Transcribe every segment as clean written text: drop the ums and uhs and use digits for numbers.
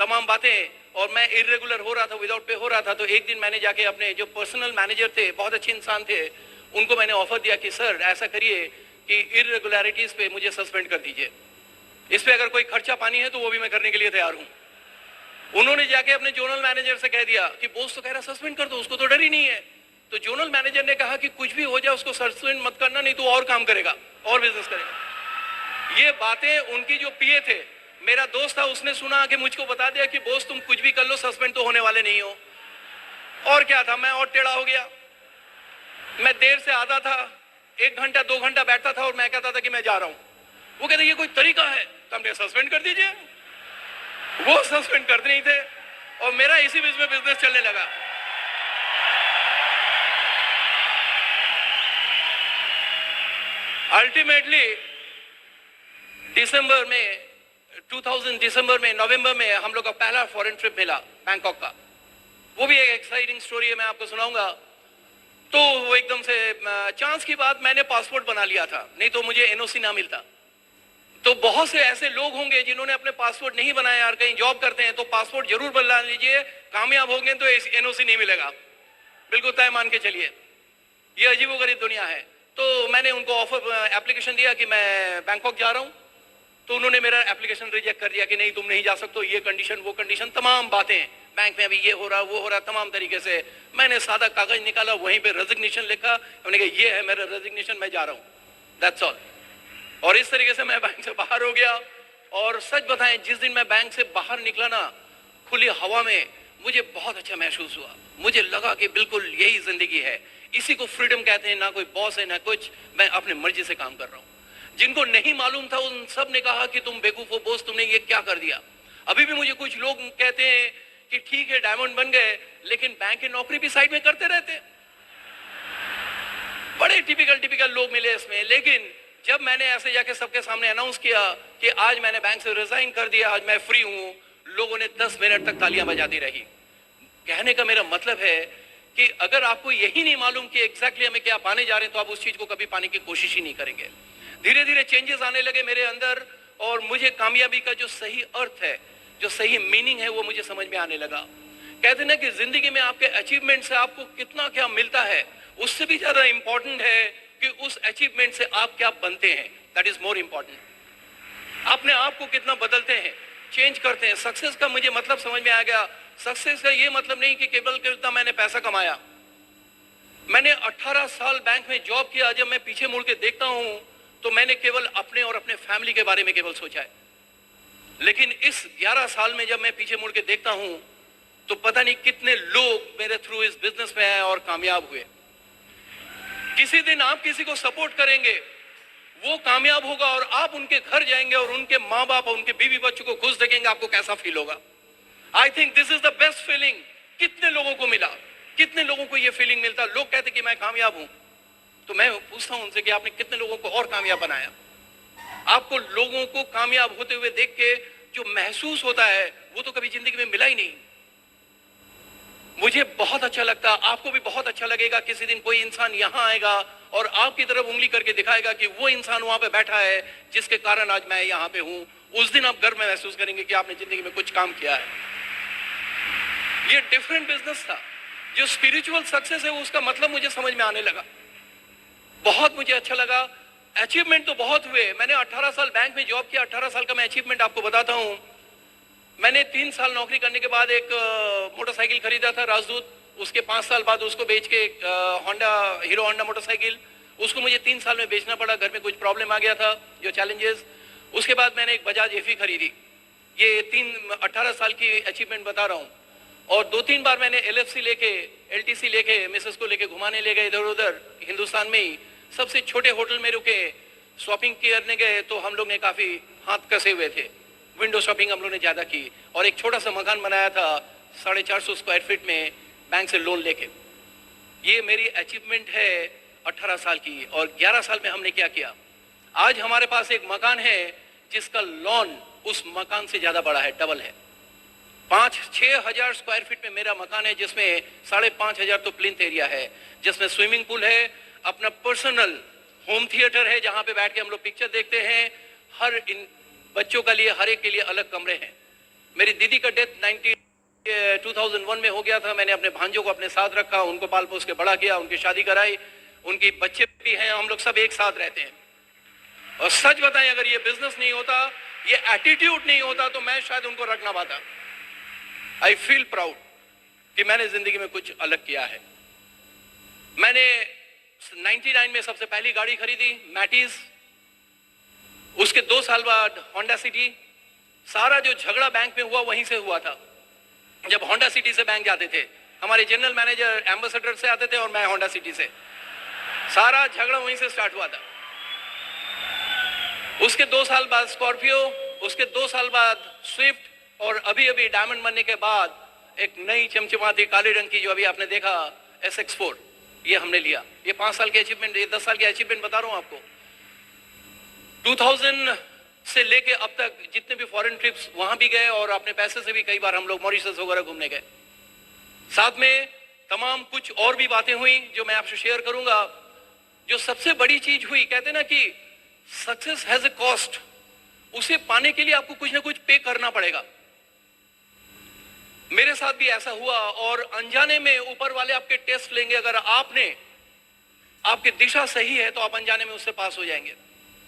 तमाम बातें, और मैं इरेगुलर हो रहा था, विदाउट पे हो रहा था। तो एक दिन मैंने जाके अपने जो पर्सनल मैनेजर थे, बहुत अच्छे इंसान थे, उनको मैंने ऑफर दिया कि सर ऐसा करिए कि इरेगुलरिटीज पे मुझे सस्पेंड कर दीजिए, इस पे अगर कोई खर्चा पानी है तो वो भी मैं करने के लिए तैयार हूं। उन्होंने जाके अपने जोनल मैनेजर से कह दिया कि बॉस तो कह रहा सस्पेंड कर दो, उसको तो डर ही नहीं है। तो जोनल मैनेजर ने कहा कि कुछ भी हो जाए उसको सस्पेंड मत करना, नहीं तो और काम करेगा और बिजनेस करेगा। ये बातें उनकी जो पीए थे, मेरा दोस्त था, उसने सुना कि मुझको बता दिया कि बॉस तुम कुछ भी कर लो, सस्पेंड तो होने वाले नहीं हो। और क्या था, मैं और टेढ़ा हो गया। मैं देर से आता था, 1 घंटा 2 घंटा बैठता था और मैं कहता था कि मैं जा रहा हूं। वो कहते ये कोई तरीका है, तो हमने सस्पेंड कर दीजिए। वो सस्पेंड करते नहीं थे और मेरा इसी बीच में बिजनेस चलने लगा। अल्टीमेटली दिसंबर में नवंबर में हम लोग का पहला फॉरेन ट्रिप मिला बैंकॉक का। वो भी एक एक्साइटिंग स्टोरी है, मैं आपको सुनाऊंगा। तो वो एकदम से चांस की बात, मैंने पासपोर्ट बना लिया था, नहीं तो मुझे एनओसी ना मिलता। तो बहुत से ऐसे लोग होंगे जिन्होंने अपने पासपोर्ट नहीं बनाया, यार कहीं जॉब करते हैं तो पासपोर्ट जरूर बना लीजिए, कामयाब होंगे तो एनओसी नहीं मिलेगा, बिल्कुल तय मान के चलिए। ये अजीबोगरीब दुनिया है। तो मैंने उनको ऑफर एप्लीकेशन दिया कि मैं बैंकॉक जा रहा हूं। तो उन्होंने मेरा एप्लीकेशन रिजेक्ट कर दिया कि नहीं तुम नहीं जा सकते, ये कंडीशन वो कंडीशन, तमाम बातें, बैंक में अभी ये हो रहा वो हो रहा, तमाम तरीके से। मैंने सादा कागज निकाला, वहीं पे रेजिग्नेशन लिखा, मैंने कहा ये है मेरा रेजिग्नेशन, मैं जा रहा हूं, दैट्स ऑल। और इस तरीके से मैं बैंक से बाहर हो गया। और सच बताएं, जिस दिन मैं बैंक से बाहर निकला ना, खुली हवा में, मुझे बहुत अच्छा महसूस हुआ। मुझे लगा कि बिल्कुल यही जिंदगी है, इसी को फ्रीडम कहते हैं, ना कोई बॉस है ना कुछ, मैं अपने मर्जी से काम कर रहा हूं। जिनको नहीं मालूम था उन सब ने कहा कि तुम बेवकूफ हो बॉस, तुमने ये क्या कर दिया। अभी भी मुझे कुछ लोग कहते हैं कि ठीक है डायमंड बन गए, लेकिन बैंक की नौकरी भी साइड में करते रहते। बड़े टिपिकल लोग मिले इसमें। लेकिन जब मैंने ऐसे जाके सबके सामने अनाउंस किया कि आज मैंने बैंक से रिजाइन कर दिया, आज मैं फ्री हूं, लोगों ने 10 मिनट तक तालियां बजाती रही। कहने का मेरा मतलब है कि अगर आपको यही नहीं मालूम कि एग्जैक्टली हमें क्या पाने जा रहे हैं, तो आप उस चीज को कभी पाने की कोशिश ही नहीं करेंगे। धीरे धीरे चेंजेस आने लगे मेरे अंदर, और मुझे कामयाबी का जो सही अर्थ है, जो सही मीनिंग है, वो मुझे समझ में आने लगा। कहते ना कि जिंदगी में आपके अचीवमेंट से आपको कितना क्या मिलता है, उससे भी ज्यादा इंपॉर्टेंट है कि उस अचीवमेंट से आप क्या बनते हैं, दैट इज मोर इंपॉर्टेंट। अपने आप को कितना बदलते हैं, चेंज करते हैं। सक्सेस का मुझे मतलब समझ में आ गया। सक्सेस का ये मतलब नहीं कि केवल कितना मैंने पैसा कमाया। मैंने 18 साल बैंक में जॉब किया। जब मैं पीछे मुड़ के देखता हूं तो मैंने केवल अपने और अपने फैमिली के बारे में केवल सोचा है। लेकिन इस 11 साल में जब मैं पीछे मुड़ के देखता हूं तो पता नहीं कितने लोग मेरे थ्रू इस बिजनेस में आए और कामयाब हुए। किसी दिन आप किसी को सपोर्ट करेंगे, वो कामयाब होगा, और आप उनके घर जाएंगे और उनके माँ बाप और उनके बीवी बच्चों को खुश देखेंगे, आपको कैसा फील होगा। I think this is the best feeling. कितने लोगों को मिला, कितने लोगों को ये फीलिंग मिलता। लोग कहते कि मैं कामयाब हूं, तो मैं पूछता हूं उनसे कि आपने कितने लोगों को और कामयाब बनाया। आपको लोगों को कामयाब होते हुए देख के जो महसूस होता है, वो तो कभी जिंदगी में मिला ही नहीं। मुझे बहुत अच्छा लगता, आपको भी बहुत अच्छा लगेगा। किसी दिन कोई इंसान यहां आएगा और आपकी तरफ उंगली करके दिखाएगा कि वो इंसान वहां पे बैठा है जिसके कारण आज मैं यहां पे हूं। उस दिन आप गर्व महसूस करेंगे कि आपने जिंदगी में कुछ काम किया है। ये डिफरेंट बिजनेस था। जो स्पिरिचुअल सक्सेस है उसका मतलब मुझे समझ में आने लगा। बहुत मुझे अच्छा लगा। अचीवमेंट तो बहुत हुए। मैंने 18 साल बैंक में जॉब किया। 18 साल का मैं अचीवमेंट आपको बताता हूं। मैंने 3 साल नौकरी करने के बाद एक मोटरसाइकिल खरीदा था, राजदूत। उसके 5 साल बाद उसको बेच के हीरो होंडा मोटरसाइकिल, उसको मुझे 3 साल में बेचना पड़ा। घर में कुछ प्रॉब्लम आ गया था, जो चैलेंजेस। उसके बाद मैंने एक बजाज एफी खरीदी। ये 18 साल की अचीवमेंट बता रहा हूँ। और 2-3 बार मैंने एलएफसी लेके, एलटीसी लेके, मिसेस को लेके घुमाने ले गए इधर उधर हिंदुस्तान में ही। सबसे छोटे होटल में रुके, शॉपिंग करने गए तो हम लोग ने काफी हाथ कसे हुए थे। विंडो शॉपिंग हम लोग ने ज्यादा की। और एक छोटा सा मकान बनाया था 450 स्क्वायर फीट में, बैंक से लोन लेके। ये मेरी अचीवमेंट है 18 साल की। और 11 साल में हमने क्या किया, आज हमारे पास एक मकान है जिसका लोन उस मकान से ज्यादा बड़ा है, डबल है। 5-6 हजार स्क्वायर फीट में मेरा मकान है, जिसमें 5,500 तो प्लिंथ एरिया है, जिसमें स्विमिंग पूल है, अपना पर्सनल होम थिएटर है जहां पे बैठ के हम लोग पिक्चर देखते हैं। हर इन बच्चों के लिए, हर एक के लिए अलग कमरे हैं। मेरी दीदी का डेथ 2001 में हो गया था। मैंने अपने भांजों को अपने साथ रखा, उनको पाल पोस के बड़ा किया, उनकी शादी कराई, उनकी बच्चे भी हैं, हम लोग सब एक साथ रहते हैं। और सच बताएं, अगर ये बिजनेस नहीं होता, ये एटीट्यूड नहीं होता, तो मैं शायद उनको रख ना पाता। आई फील प्राउड कि मैंने जिंदगी में कुछ अलग किया है। मैंने 99 में सबसे पहली गाड़ी खरीदी मैटिज, उसके 2 साल बाद होंडा सिटी। सारा जो झगड़ा बैंक में हुआ वहीं से हुआ था। जब होंडा सिटी से बैंक जाते थे, हमारे जनरल मैनेजर एम्बेसडर से आते थे और मैं होंडा सिटी से, सारा झगड़ा वहीं से स्टार्ट हुआ था। उसके 2 साल बाद स्कॉर्पियो, उसके 2 साल बाद स्विफ्ट, और अभी अभी डायमंड बनने के बाद एक नई चमचमाती काले रंग की जो अभी आपने देखा SX4, ये हमने लिया। ये 5 साल की अचीवमेंट, ये 10 साल की अचीवमेंट बता रहा हूं आपको। 2000 से लेके अब तक जितने भी फॉरेन ट्रिप्स वहां भी गए, और अपने पैसे से भी कई बार हम लोग मॉरिशस वगैरह घूमने गए। साथ में तमाम कुछ और भी बातें हुई जो मैं आपसे शेयर करूंगा। जो सबसे बड़ी चीज हुई, कहते ना कि सक्सेस हैज ए कॉस्ट, उसे पाने के लिए आपको कुछ ना कुछ पे करना पड़ेगा। मेरे साथ भी ऐसा हुआ, और अनजाने में ऊपर वाले आपके टेस्ट लेंगे। अगर आपकी दिशा सही है तो आप अनजाने में उससे पास हो जाएंगे।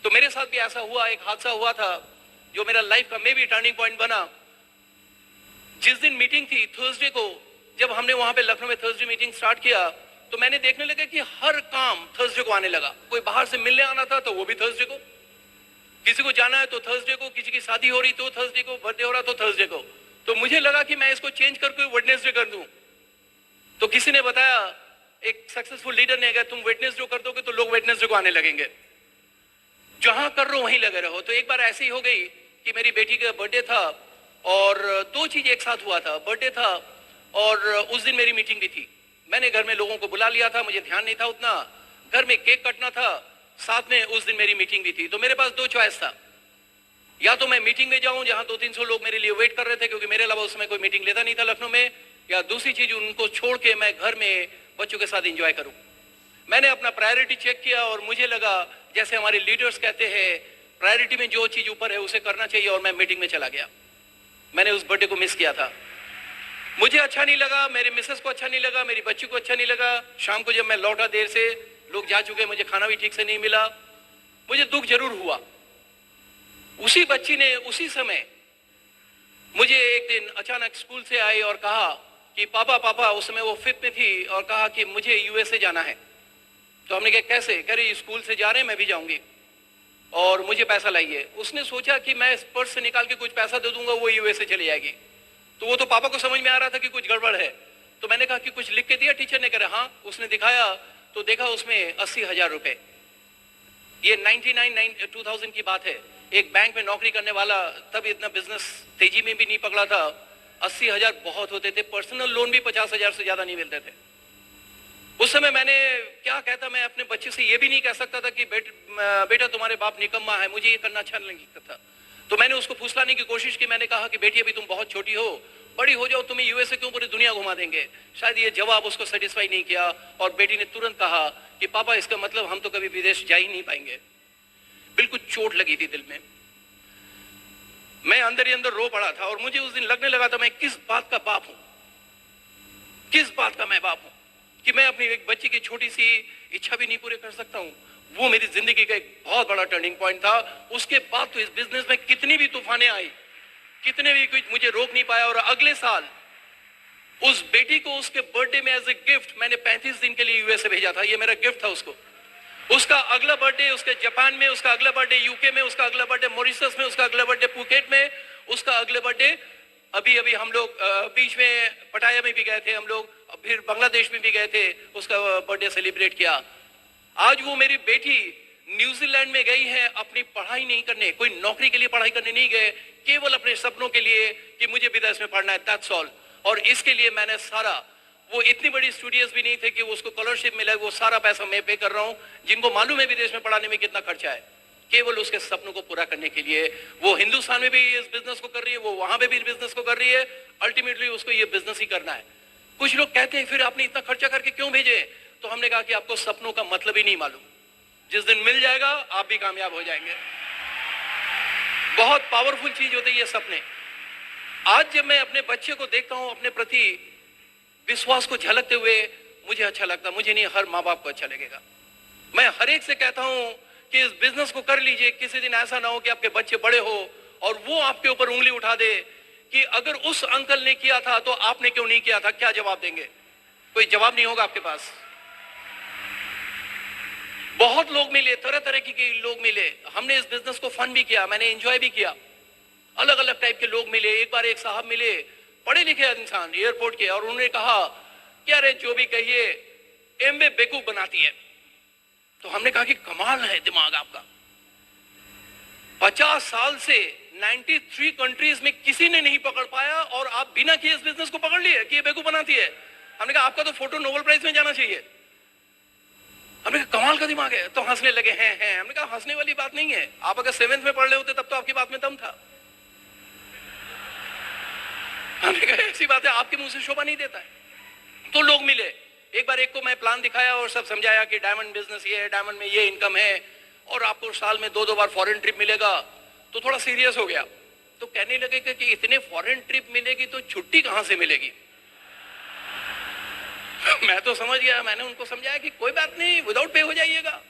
तो मेरे साथ भी ऐसा हुआ। एक हादसा हुआ था जो मेरा लाइफ का मे भी टर्निंग पॉइंट बना। जिस दिन मीटिंग थी थर्सडे को, जब हमने वहां पे लखनऊ में थर्सडे मीटिंग स्टार्ट किया, तो मैंने देखने लगा कि हर काम थर्सडे को आने लगा। कोई बाहर से मिलने आना था तो वो भी थर्सडे को, किसी को जाना है तो थर्सडे को, किसी की शादी हो रही तो थर्सडे को, बर्थडे हो रहा तो थर्सडे को। तो मुझे लगा कि मैं इसको चेंज करके वेडनेसडे कर दूं। तो किसी ने बताया, एक सक्सेसफुल लीडर ने, अगर तुम वेडनेसडे कर दोगे तो लोग वेडनेसडे को आने लगेंगे, जहां कर रहे हो वहीं लगे रहो। तो एक बार ऐसी हो गई कि मेरी बेटी का बर्थडे था, और 2 चीज एक साथ हुआ था। बर्थडे था और उस दिन मेरी मीटिंग भी थी। मैंने घर में लोगों को बुला लिया था, मुझे ध्यान नहीं था उतना। घर में केक कटना था, साथ में उस दिन मेरी मीटिंग भी थी। तो मेरे पास 2 चॉइस था, या तो मैं मीटिंग में जाऊं जहां 200-300 लोग मेरे लिए वेट कर रहे थे, क्योंकि मेरे अलावा उस समय कोई मीटिंग लेता नहीं था लखनऊ में, या दूसरी चीज उनको छोड़ के मैं घर में बच्चों के साथ एंजॉय करूं। मैंने अपना प्रायोरिटी चेक किया, और मुझे लगा जैसे हमारे लीडर्स कहते हैं, प्रायोरिटी में जो चीज ऊपर है उसे करना चाहिए, और मैं मीटिंग में चला गया। मैंने उस बर्थडे को मिस किया था। मुझे अच्छा नहीं लगा, मेरे मिसेस को अच्छा नहीं लगा, मेरी बच्ची को अच्छा नहीं लगा। शाम को जब मैं लौटा देर से, लोग जा चुके, मुझे खाना भी ठीक से नहीं मिला। मुझे दुख जरूर हुआ। उसी बच्ची ने उसी समय मुझे एक दिन अचानक स्कूल से आई और कहा कि पापा, उस समय वो 5th में थी, और कहा कि मुझे USA जाना है। तो हमने कहा कैसे? कह रही स्कूल से जा रहे हैं, मैं भी जाऊंगी, और मुझे पैसा लाइए। उसने सोचा कि मैं इस पर्स से निकाल के कुछ पैसा दे दूंगा, वो USA चली जाएगी। तो वो तो पापा को समझ में आ रहा था कि कुछ गड़बड़ है। तो मैंने कहा कि कुछ लिख के दिया टीचर ने? कह रहा हाँ। उसने दिखाया तो देखा उसमें 80,000 रुपए। ये 2000 की बात है। एक बैंक में नौकरी करने वाला, तब इतना बिजनेस तेजी में भी नहीं पकड़ा था। 80,000 बहुत होते थे। पर्सनल लोन भी 50,000 से ज्यादा नहीं मिलते थे उस समय। मैंने क्या कहता, मैं अपने बच्चे से ये भी नहीं कह सकता था कि बेटा तुम्हारे बाप निकम्मा है, मुझे ये करना अच्छा नहीं लगता था। तो मैंने उसको फुसलाने की कोशिश की। मैंने कहा कि बेटी अभी तुम बहुत छोटी हो, बड़ी हो जाओ, तुम्हें USA क्यों पूरी दुनिया घुमा देंगे। शायद ये जवाब उसको सेटिस्फाई नहीं किया, और बेटी ने तुरंत कहा कि पापा इसका मतलब हम तो कभी विदेश जा ही नहीं पाएंगे। बिल्कुल चोट लगी थी दिल में। मैं अंदर ही अंदर रो पड़ा था, और मुझे उस दिन लगने लगा था मैं किस बात का बाप हूं, किस बात का मैं बाप हूं कि मैं अपनी एक बच्ची की छोटी सी इच्छा भी नहीं पूरी कर सकता हूं। वो मेरी जिंदगी का एक बहुत बड़ा टर्निंग पॉइंट था। उसके बाद तो इस बिजनेस में कितनी भी तूफानें आई, कितने भी कुछ मुझे रोक नहीं पाया। और अगले साल उस बेटी को उसके बर्थडे में एज ए गिफ्ट मैंने 35 दिन के लिए USA भेजा था। ये मेरा गिफ्ट था उसको। उसका अगला बर्थडे उसके जापान में, उसका अगला बर्थडे UK में, उसका अगला बर्थडे मॉरिशस में, उसका अगला बर्थडे फुकेट में, उसका अगले बर्थडे अभी हम लोग बीच में पटाया में भी गए थे हम लोग, फिर बांग्लादेश में भी गए थे, उसका बर्थडे सेलिब्रेट किया। आज वो मेरी बेटी न्यूजीलैंड में गई है अपनी पढ़ाई नहीं करने, कोई नौकरी के लिए पढ़ाई करने नहीं गए, केवल अपने सपनों के लिए कि मुझे विदेश में पढ़ना है, दैट्स ऑल। और इसके लिए मैंने सारा, वो इतनी बड़ी स्टूडियोज भी नहीं थे कि उसको स्कॉलरशिप मिले, वो सारा पैसा मैं पे कर रहा हूं। जिनको मालूम है विदेश में पढ़ाने में कितना खर्चा है, केवल उसके सपनों को पूरा करने के लिए। वो हिंदुस्तान में भी इस बिजनेस को कर रही है, वो वहां पे भी इस बिजनेस को कर रही है। अल्टीमेटली उसको ये बिजनेस ही करना है। कुछ लोग कहते हैं फिर आपने इतना खर्चा करके क्यों भेजे? तो हमने कहा कि आपको सपनों का मतलब ही नहीं मालूम। जिस दिन मिल जाएगा आप भी कामयाब हो जाएंगे। बहुत पावरफुल चीज होती है ये सपने। आज जब मैं अपने बच्चे को देखता हूं अपने प्रति विश्वास को झलकते हुए, मुझे अच्छा लगता, मुझे नहीं हर माँ बाप को अच्छा लगेगा। मैं हर एक से कहता हूं कि इस बिजनेस को कर लीजिए, किसी दिन ऐसा ना हो कि आपके बच्चे बड़े हो और वो आपके ऊपर उंगली उठा दे कि अगर उस अंकल ने किया था तो आपने क्यों नहीं किया था। क्या जवाब देंगे? कोई जवाब नहीं होगा आपके पास। बहुत लोग मिले, तरह तरह के लोग मिले, हमने इस बिजनेस को फन भी किया, मैंने एंजॉय भी किया। अलग अलग टाइप के लोग मिले। एक बार एक साहब मिले, पढ़े लिखे इंसान, एयरपोर्ट के, और उन्होंने कहा कि अरे जो भी कहिए एमवे बेवकूफ बनाती है। तो हमने कहा कि कमाल है दिमाग आपका। 50 साल से 93 कंट्रीज में किसी ने नहीं पकड़ पाया और आप बिना किए इस बिजनेस को पकड़ लिए कि ये बेवकूफ बनाती है। हमने कहा आपका तो फोटो नोबेल प्राइज में जाना चाहिए। हमने कहा कमाल का दिमाग है। तो हंसने लगे हैं। हमने कहा हंसने वाली बात नहीं है, आप अगर 7th में पढ़ रहे होते तब तो आपकी बात में दम था। हमने कहा ऐसी बात है, आपके मुंह से शोभा नहीं देता है। तो लोग मिले, एक बार एक को मैं प्लान दिखाया और सब समझाया कि डायमंड बिजनेस ये है, डायमंड में ये इनकम है और आपको साल में 2-2 बार फॉरेन ट्रिप मिलेगा। तो थोड़ा सीरियस हो गया। तो कहने लगे कि इतने फॉरेन ट्रिप मिलेगी तो छुट्टी कहां से मिलेगी। मैं तो समझ गया। मैंने उनको समझाया कि कोई बात नहीं, विदाउट पे हो जाइएगा।